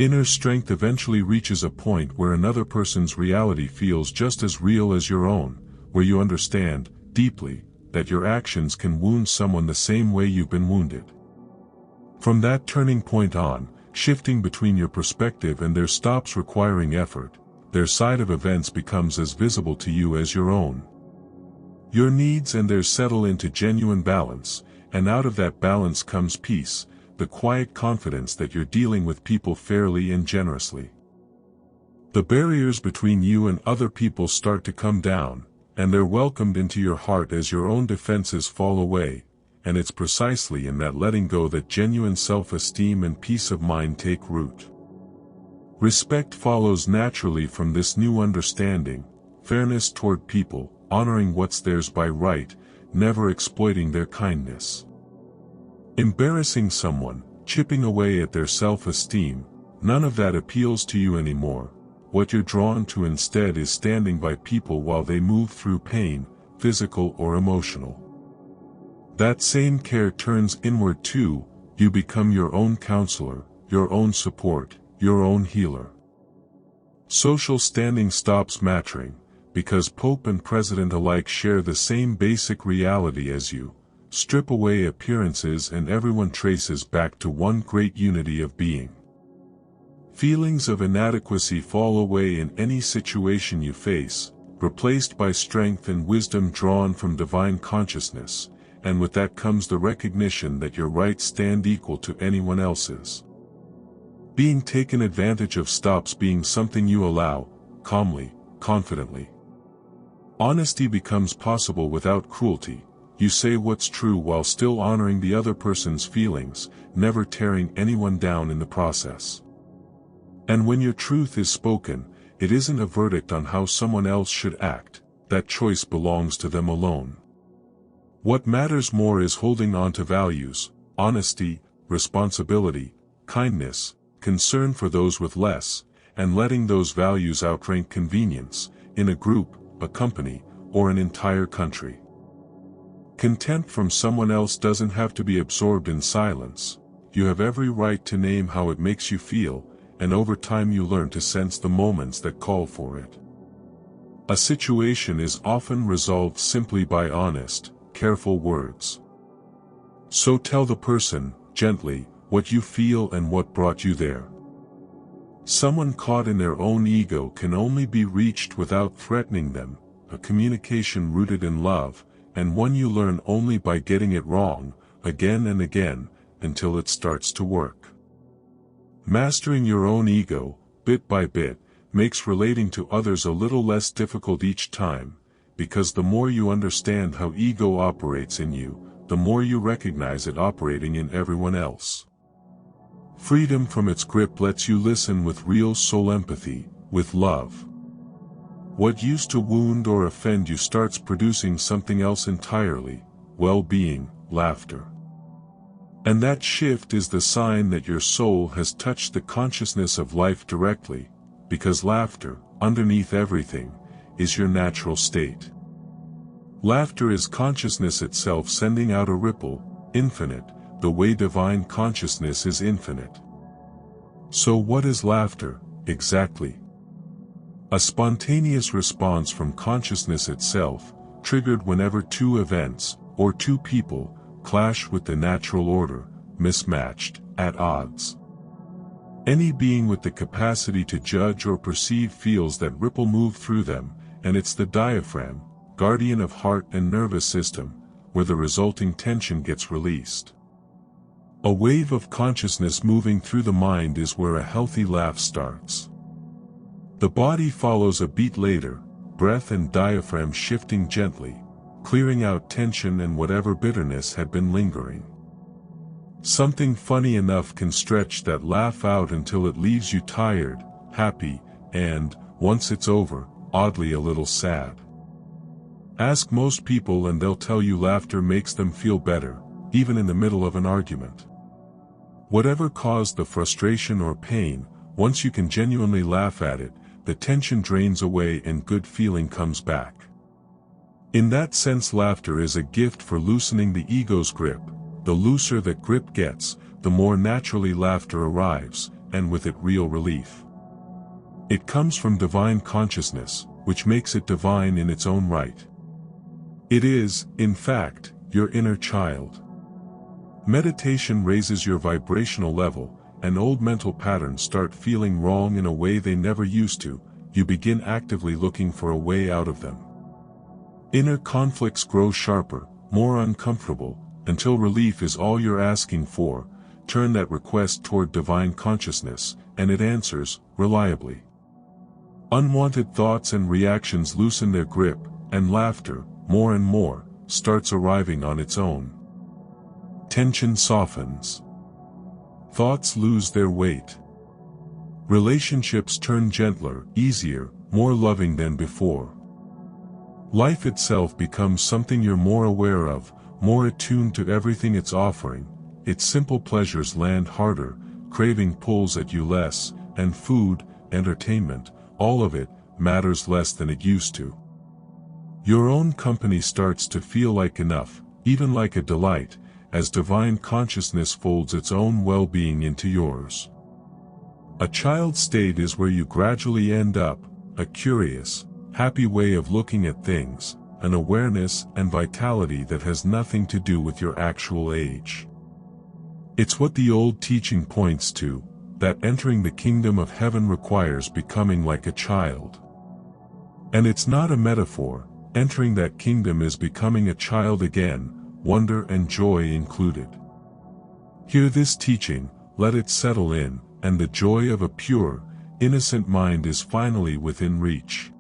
Inner strength eventually reaches a point where another person's reality feels just as real as your own, where you understand, deeply, that your actions can wound someone the same way you've been wounded. From that turning point on, shifting between your perspective and theirs stops requiring effort, their side of events becomes as visible to you as your own. Your needs and theirs settle into genuine balance, and out of that balance comes peace, the quiet confidence that you're dealing with people fairly and generously. The barriers between you and other people start to come down, and they're welcomed into your heart as your own defenses fall away, and it's precisely in that letting go that genuine self-esteem and peace of mind take root. Respect follows naturally from this new understanding, fairness toward people, honoring what's theirs by right, never exploiting their kindness. Embarrassing someone, chipping away at their self-esteem, none of that appeals to you anymore. What you're drawn to instead is standing by people while they move through pain, physical or emotional. That same care turns inward too, you become your own counselor, your own support, your own healer. Social standing stops mattering, because Pope and President alike share the same basic reality as you. Strip away appearances and everyone traces back to one great unity of being. Feelings of inadequacy fall away in any situation you face, replaced by strength and wisdom drawn from divine consciousness, and with that comes the recognition that your rights stand equal to anyone else's. Being taken advantage of stops being something you allow, calmly, confidently. Honesty becomes possible without cruelty. You say what's true while still honoring the other person's feelings, never tearing anyone down in the process. And when your truth is spoken, it isn't a verdict on how someone else should act, that choice belongs to them alone. What matters more is holding on to values, honesty, responsibility, kindness, concern for those with less, and letting those values outrank convenience, in a group, a company, or an entire country. Contempt from someone else doesn't have to be absorbed in silence. You have every right to name how it makes you feel, and over time you learn to sense the moments that call for it. A situation is often resolved simply by honest, careful words. So tell the person, gently, what you feel and what brought you there. Someone caught in their own ego can only be reached without threatening them, a communication rooted in love, and one you learn only by getting it wrong, again and again, until it starts to work. Mastering your own ego, bit by bit, makes relating to others a little less difficult each time, because the more you understand how ego operates in you, the more you recognize it operating in everyone else. Freedom from its grip lets you listen with real soul empathy, with love. What used to wound or offend you starts producing something else entirely, well-being, laughter. And that shift is the sign that your soul has touched the consciousness of life directly, because laughter, underneath everything, is your natural state. Laughter is consciousness itself sending out a ripple, infinite, the way divine consciousness is infinite. So what is laughter, exactly? A spontaneous response from consciousness itself, triggered whenever two events, or two people, clash with the natural order, mismatched, at odds. Any being with the capacity to judge or perceive feels that ripple move through them, and it's the diaphragm, guardian of heart and nervous system, where the resulting tension gets released. A wave of consciousness moving through the mind is where a healthy laugh starts. The body follows a beat later, breath and diaphragm shifting gently, clearing out tension and whatever bitterness had been lingering. Something funny enough can stretch that laugh out until it leaves you tired, happy, and, once it's over, oddly a little sad. Ask most people and they'll tell you laughter makes them feel better, even in the middle of an argument. Whatever caused the frustration or pain, once you can genuinely laugh at it, the tension drains away and good feeling comes back. In that sense, laughter is a gift for loosening the ego's grip. The looser that grip gets, the more naturally laughter arrives, and with it real relief. It comes from divine consciousness, which makes it divine in its own right. It is, in fact, your inner child. Meditation raises your vibrational level, and old mental patterns start feeling wrong in a way they never used to. You begin actively looking for a way out of them. Inner conflicts grow sharper, more uncomfortable, until relief is all you're asking for. Turn that request toward divine consciousness, and it answers, reliably. Unwanted thoughts and reactions loosen their grip, and laughter, more and more, starts arriving on its own. Tension softens. Thoughts lose their weight. Relationships turn gentler, easier, more loving than before. Life itself becomes something you're more aware of, more attuned to everything it's offering. Its simple pleasures land harder, craving pulls at you less, and food, entertainment, all of it, matters less than it used to. Your own company starts to feel like enough, even like a delight, as divine consciousness folds its own well-being into yours. A child state is where you gradually end up, a curious, happy way of looking at things, an awareness and vitality that has nothing to do with your actual age. It's what the old teaching points to, that entering the kingdom of heaven requires becoming like a child. And it's not a metaphor. Entering that kingdom is becoming a child again, wonder and joy included. Hear this teaching, let it settle in, and the joy of a pure, innocent mind is finally within reach.